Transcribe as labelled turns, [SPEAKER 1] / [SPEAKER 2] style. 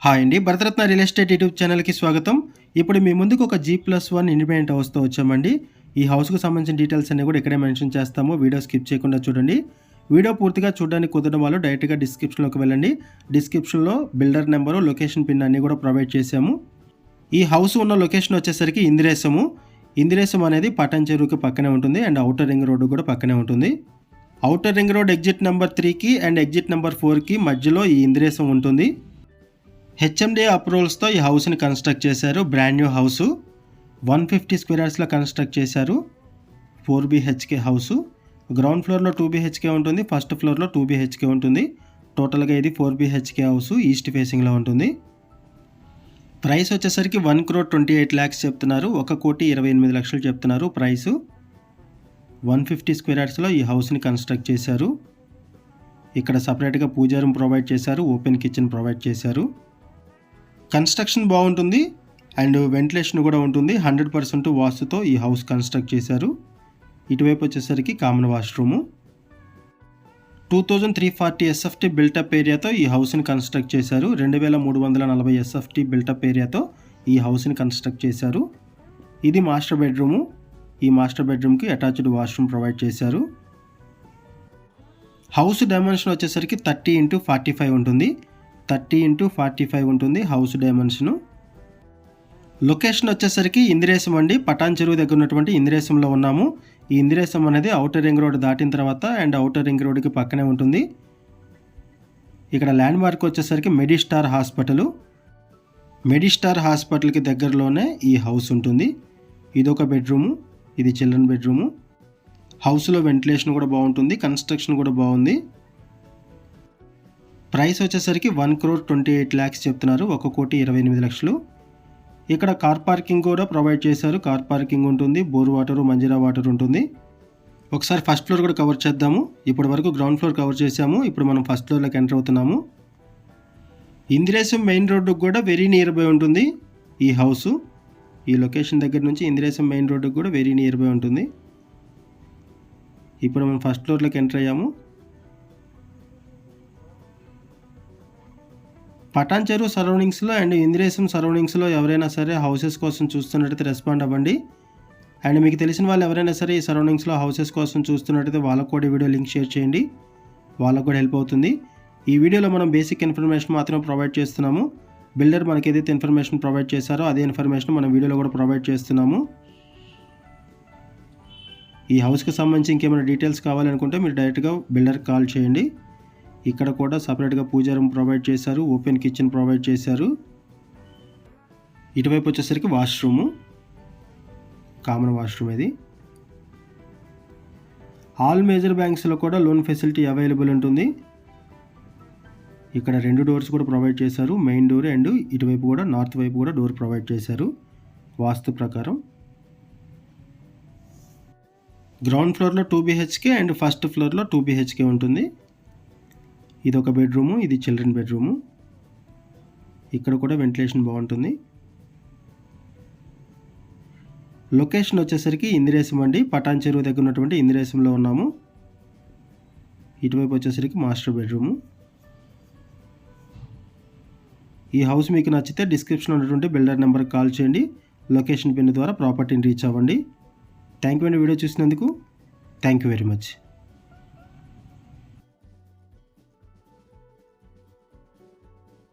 [SPEAKER 1] Hi అండి. Bharat Ratna real estate YouTube ఛానల్‌కి స్వాగతం. ఇప్పుడు మీ ముందుకు ఒక G+1 ఇండిపెండెంట్ హౌస్‌తో వచ్చామండి. ఈ హౌస్‌కు సంబంధించిన డీటెయిల్స్ అన్నీ కూడా ఇక్కడే మెన్షన్ చేస్తాము. వీడియో స్కిప్ చేయకుండా చూడండి. వీడియో పూర్తిగా చూడడానికి కుదరని వాళ్ళు డైరెక్ట్‌గా డిస్క్రిప్షన్‌లోకి వెళ్ళండి. డిస్క్రిప్షన్‌లో బిల్డర్ నెంబరు, లొకేషన్ పిన్ అన్నీ కూడా ప్రొవైడ్ చేశాము. ఈ హౌస్ ఉన్న లొకేషన్ వచ్చేసరికి ఇందిరేశము. ఇందిరేశం అనేది పటాన్ చెరువుకి పక్కనే ఉంటుంది అండ్ ఔటర్ రింగ్ రోడ్డు కూడా పక్కనే ఉంటుంది. Outer ring road exit number 3కి అండ్ ఎగ్జిట్ నెంబర్ 4కి మధ్యలో ఈ ఇందిరేశం ఉంటుంది. హెచ్ఎండిఏ అప్రూవల్స్తో ఈ హౌస్ని కన్స్ట్రక్ట్ చేశారు. బ్రాండ్ న్యూ హౌసు 150 స్క్వేర్ యార్డ్స్లో కన్స్ట్రక్ట్ చేశారు. 4 BHK హౌసు. గ్రౌండ్ ఫ్లోర్లో 2 BHK ఉంటుంది, ఫస్ట్ ఫ్లోర్లో 2 BHK ఉంటుంది. టోటల్గా ఇది 4 BHK హౌసు, ఈస్ట్ ఫేసింగ్లో ఉంటుంది. ప్రైస్ వచ్చేసరికి 1,28,00,000 చెప్తున్నారు. 1,28,00,000 చెప్తున్నారు ప్రైసు. 150 స్క్వేర్ యార్డ్స్లో ఈ హౌస్ని కన్స్ట్రక్ట్ చేశారు. ఇక్కడ సపరేట్గా పూజా రూమ్ ప్రొవైడ్ చేశారు, ఓపెన్ కిచెన్ ప్రొవైడ్ చేశారు. కన్స్ట్రక్షన్ బాగుంటుంది అండ్ వెంటిలేషన్ కూడా ఉంటుంది. 100% వాస్తుతో ఈ హౌస్ కన్స్ట్రక్ట్ చేశారు. ఇటువైపు వచ్చేసరికి కామన్ వాష్రూము. 2340 SFT బిల్టప్ ఏరియాతో ఈ హౌస్ని కన్స్ట్రక్ట్ చేశారు. 2340 SFT బిల్టప్ ఏరియాతో ఈ హౌస్ని కన్స్ట్రక్ట్ చేశారు. ఇది మాస్టర్ బెడ్రూము. ఈ మాస్టర్ బెడ్రూమ్కి అటాచ్డ్ వాష్రూమ్ ప్రొవైడ్ చేశారు. హౌస్ డైమెన్షన్ వచ్చేసరికి 30x45 ఉంటుంది. 30x45 ఉంటుంది హౌస్ డైమెన్షను. లొకేషన్ వచ్చేసరికి ఇందిరేశం అండి. పటాన్ చెరువు దగ్గర ఉన్నటువంటి ఇందిరేశంలో ఉన్నాము. ఈ ఇందిరేశం అనేది ఔటర్ రింగ్ రోడ్ దాటిన తర్వాత అండ్ ఔటర్ రింగ్ రోడ్కి పక్కనే ఉంటుంది. ఇక్కడ ల్యాండ్ మార్క్ వచ్చేసరికి మెడిస్టార్ హాస్పిటల్. మెడిస్టార్ హాస్పిటల్కి దగ్గరలోనే ఈ హౌస్ ఉంటుంది. ఇదొక బెడ్రూము, ఇది చిల్డ్రన్ బెడ్రూము. హౌస్లో వెంటిలేషన్ కూడా బాగుంటుంది, కన్స్ట్రక్షన్ కూడా బాగుంది. ప్రైస్ వచ్చేసరికి 1,28,00,000 చెప్తున్నారు. 1,28,00,000. ఇక్కడ కార్ పార్కింగ్ కూడా ప్రొవైడ్ చేశారు. కార్ పార్కింగ్ ఉంటుంది, బోర్ వాటరు, మంజీరా వాటర్ ఉంటుంది. ఒకసారి ఫస్ట్ ఫ్లోర్ కూడా కవర్ చేద్దాము. ఇప్పటి వరకు గ్రౌండ్ ఫ్లోర్ కవర్ చేసాము. ఇప్పుడు మనం ఫస్ట్ ఫ్లోర్లోకి ఎంటర్ అవుతున్నాము. ఇందిరేశం మెయిన్ రోడ్డుకు కూడా వెరీ నియర్ బై ఉంటుంది ఈ హౌసు. ఈ లొకేషన్ దగ్గర నుంచి ఇందిరేశం మెయిన్ రోడ్డుకు కూడా వెరీ నియర్ బై ఉంటుంది. ఇప్పుడు మనం ఫస్ట్ ఫ్లోర్లోకి ఎంటర్ అయ్యాము. పటాన్ చెరువు సరౌండింగ్స్లో అండ్ ఇందిరేశం సరౌండింగ్స్లో ఎవరైనా సరే హౌసెస్ కోసం చూస్తున్నట్టయితే రెస్పాండ్ అవ్వండి. అండ్ మీకు తెలిసిన వాళ్ళు ఎవరైనా సరే ఈ సరౌండింగ్స్లో హౌసెస్ కోసం చూస్తున్నట్టయితే వాళ్ళకు కూడా వీడియో లింక్ షేర్ చేయండి. వాళ్ళకు కూడా హెల్ప్ అవుతుంది. ఈ వీడియోలో మనం బేసిక్ ఇన్ఫర్మేషన్ మాత్రమే ప్రొవైడ్ చేస్తున్నాము. బిల్డర్ మనకి ఏదైతే ఇన్ఫర్మేషన్ ప్రొవైడ్ చేశారో అదే ఇన్ఫర్మేషన్ మనం వీడియోలో కూడా ప్రొవైడ్ చేస్తున్నాము. ఈ హౌస్కి సంబంధించి ఇంకేమైనా డీటెయిల్స్ కావాలనుకుంటే మీరు డైరెక్ట్గా బిల్డర్కి కాల్ చేయండి. ఇక్కడ కూడా సపరేట్గా పూజా రూమ్ ప్రొవైడ్ చేశారు, ఓపెన్ కిచెన్ ప్రొవైడ్ చేశారు. ఇటువైపు వచ్చేసరికి వాష్రూము, కామన్ వాష్రూమ్ ఇది. ఆల్ మేజర్ బ్యాంక్స్లో కూడా లోన్ ఫెసిలిటీ అవైలబుల్ ఉంటుంది. ఇక్కడ 2 డోర్స్ కూడా ప్రొవైడ్ చేశారు, మెయిన్ డోర్ అండ్ ఇటువైపు కూడా నార్త్ వైపు కూడా డోర్ ప్రొవైడ్ చేశారు వాస్తు ప్రకారం. గ్రౌండ్ ఫ్లోర్లో 2 BHK అండ్ ఫస్ట్ ఫ్లోర్లో 2 BHK ఉంటుంది. ఇది ఒక బెడ్రూము, ఇది చిల్డ్రన్ బెడ్రూము. ఇక్కడ కూడా వెంటిలేషన్ బాగుంటుంది. లొకేషన్ వచ్చేసరికి ఇందిరేశం అండి. పటాన్ చెరువు దగ్గర ఉన్నటువంటి ఇందిరేశంలో ఉన్నాము. ఇటువైపు వచ్చేసరికి మాస్టర్ బెడ్రూము. ఈ హౌస్ మీకు నచ్చితే డిస్క్రిప్షన్లో ఉన్నటువంటి బిల్డర్ నెంబర్కి కాల్ చేయండి. లొకేషన్ పిన్ ద్వారా ప్రాపర్టీని రీచ్ అవ్వండి. థ్యాంక్ యూ అండి వీడియో చూసినందుకు. Thank you very much.